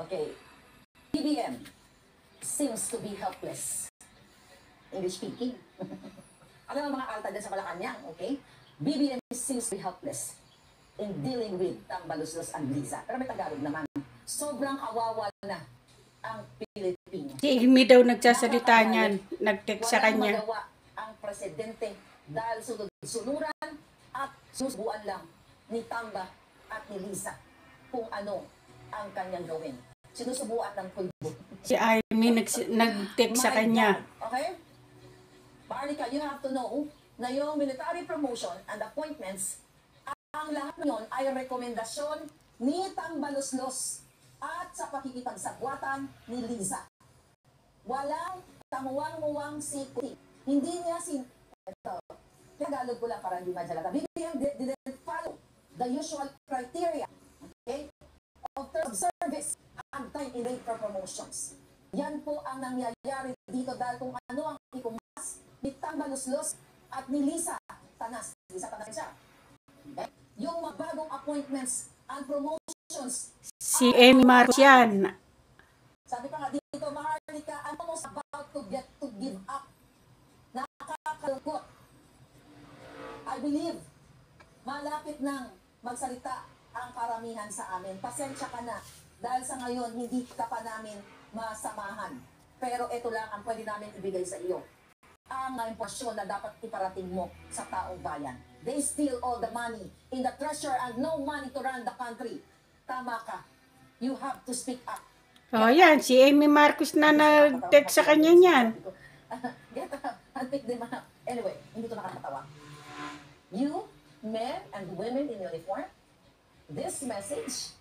Okay. BBM seems to be helpless. English speaking. Ano ang mga alta dyan sa Malacanang, okay? BBM seems to be helpless in dealing with Tambaluslos and Liza. Pero may Tagalog naman. Sobrang kawawa na ang Pilipinas. Si Amy daw nagsasalita niyan. Nag-text sa kanya. Walang magawa ang presidente dahil sunod-sunuran at susubuan lang ni Tamba at ni Liza kung ano ang kanyang gawin. Sinusubuan ng pulbo. Si Amy nag-text sa kanya. Okay? Marlica, you have to know na yung military promotion and appointments, ang lahat ngayon ay rekomendasyon ni Tambaluslos at sa pakikipagsagwatan ni Liza. Walang tamuwang-muwang si Putin. Hindi niya ito, Tagalog ko lang para hindi madalata. BBM didn't follow the usual criteria, okay, of terms of service and time in rate for promotions. Yan po ang nangyayari dito dahil kung ano ang ikumas ni Tambaluslos at ni Liza Tanas. Liza Tanas siya. Okay? Yung mga bagong appointments and promotions. Si Amy Marcos yan. Sabi pa nga dito, Maharlika, ano mo about to give up? Nakakalungkot. I believe, malapit nang magsalita ang karamihan sa amin. Pasensya ka na dahil sa ngayon hindi ka pa namin masamahan. Pero ito lang ang pwede namin ibigay sa iyo. Ang impormasyon na dapat iparating mo sa taong bayan. They steal all the money in the treasury and no money to run the country. Tama ka. You have to speak up. Oh, yan. Si Amy Marcos na nag-text sa kanya niyan. Get up and pick them up. Anyway, hindi ito nakakatawa. You, men and women in uniform, this message,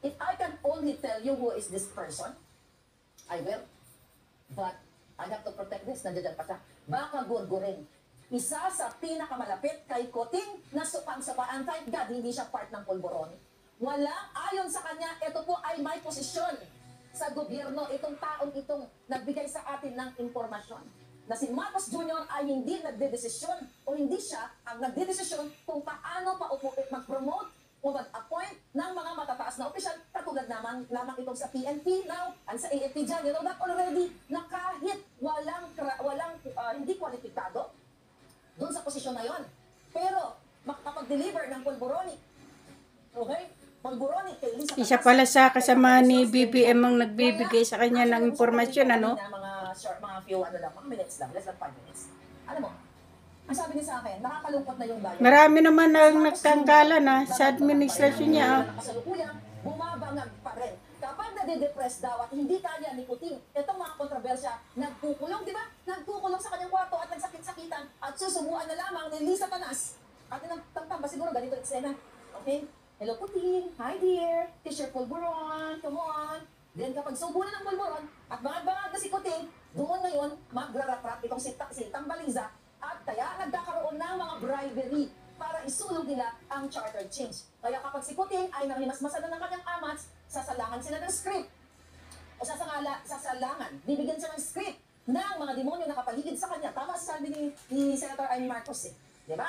if I can only tell you who is this person, I will. But I have to protect this. Nandiyan pa siya. Baka gurgurin. Isa sa pinakamalapit kay Coting na supang-supaan. Thank God, hindi siya part ng pulburon. Wala, ayon sa kanya, ito po ay may posisyon sa gobyerno. Itong taong itong nagbigay sa atin ng impormasyon. Na si Marcos Jr. ay hindi nagdedesisyon o hindi siya ang nagdedesisyon kung paano mag-promote o mag-appoint ng mga matataas na opisyal katulad lamang itong sa PNP now and sa AFP dyan. You know that already na kahit walang hindi kwalipikado doon sa posisyon na yon. Pero makapag-deliver ng pulboronic. Okay? Pulboronic kay Liza Tanas. Isa pala sa kasama ni BBM ang nagbibigay sa kanya ng impormasyon, ano? Mga few, mga minutes lang, less than 5 minutes. Alam mo, ang sabi niya sa akin, nakakalungkot na yung bayan. Marami naman ang nagtanggalan sa administrasyon niya. Kasalukuyang, bumabangag pa rin. Kapag nade-depress daw at hindi kaya ni Putin, itong mga kontrobersya, nagkukulong, di ba? Nagkukulong sa kanyang kwarto at nagsakit-sakitan at susubuan na lamang ni Liza Tanas. At tangtang ba siguro ganito eksena? Okay? Hello Putin, hi dear, T-shirt pulburon, come on. Then kapag subo na ng pulburon at bangag-bangag na si Putin, doon ngayon magraratrat itong si Tambaliza. At kaya nagkakaroon ng mga bribery para isulong nila ang charter change. Kaya kapag si Putin ay nahimasmasan na ng kanyang amats, sasalangan sila ng script. O sasalangan, bibigyan siya ng script ng mga demonyo na kapaligid sa kanya. Tama sabi ni Senator Amy Marcos. Diba?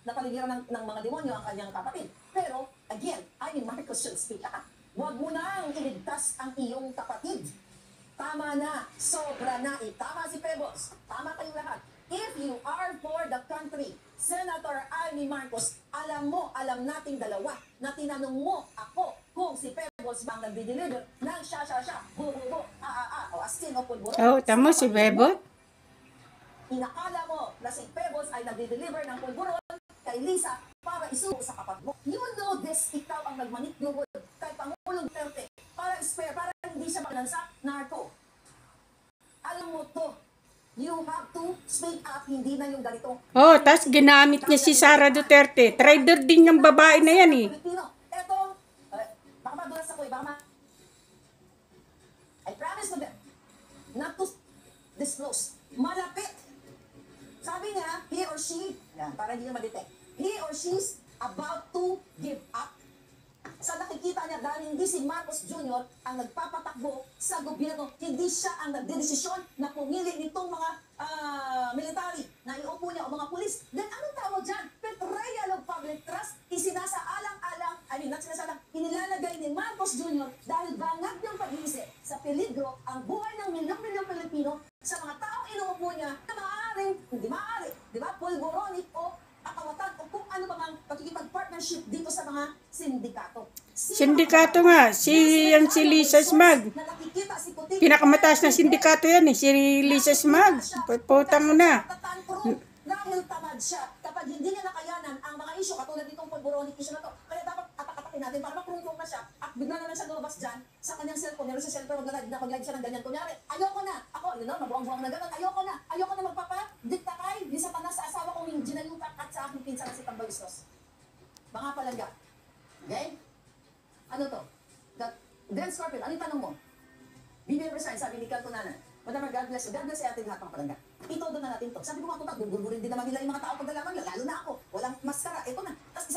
Napaligiran ng mga demonyo ang kanyang kapatid. Pero, again, Amy Marcos should speak up. Huwag mo nang iligtas ang iyong kapatid. Tama na, sobra na. Tama si Pebbles. Tama kayong lahat. If you are for the country, Senator Amy Marcos, alam nating dalawa na tinanong mo ako kung si Pebbles bang nagdi-deliver ng siya, bu, o asin o pulburo. Oh, tama si Bebot. Inakala mo na si Pebbles ay nagdi-deliver ng pulburon kay Liza para isubo sa kapatid mo. You know this, ikaw ang nagmanit-lubod kay Pangulong Duterte para hindi siya malansa narco. Alam mo to. You have to speak up, hindi na yung ganito. Oh, tas ginamit niya si Sara Duterte. Traitor din yung babae na yan eh. Eto, baka madulas ako I promise to them not to disclose. Malapit. Sabi niya, he or she, para hindi nyo ma-detect, he or she's about to give up. Sa nakikita niya, dahil hindi si Marcos Jr. ang nagpapatakbo sa gobyerno, hindi siya ang nagdedesisyon na pumili nitong mga military na iupo niya o mga pulis. Then anong tawag dyan? Betrayal of public trust, isinasaalang-alang, inilalagay ni Marcos Jr. dahil bangag leadership dito sa mga sindikato. Sindikato nga, si Lisa Smag. Na nakikita si Puting, Pinakamataas na sindikato yan eh, si Lisa Smag. Putang na. Dahil tamad siya kapag hindi niya nakayanan ang mga issue katulad nitong pulboronic issue na to. Kaya dapat atak-atakin natin para maprungkong na siya at bigla na lang siya lumabas dyan sa kanyang cellphone. Meron sa cellphone, mag-live siya ng ganyan. Kunyari, ayoko na. Ako, mabuang-buang na gano'n. Ayoko na magpapa-dikta kay di sa tanas sa asawa kong ginayutak at sa aking pinsan si Tambayustos. Mga palangga. Okay? Ano to? Grand Scorpion, ano yung tanong mo? BBM resign, sabi ni Cal Tunanan. Madam, God bless you. God bless you ating lahat ng palangga. Ito doon na natin to. Sabi ko nga ito, gugulgurin din naman nila yung mga tao pag nalaman, lalo na ako. Walang maskara. Ito na. Tapos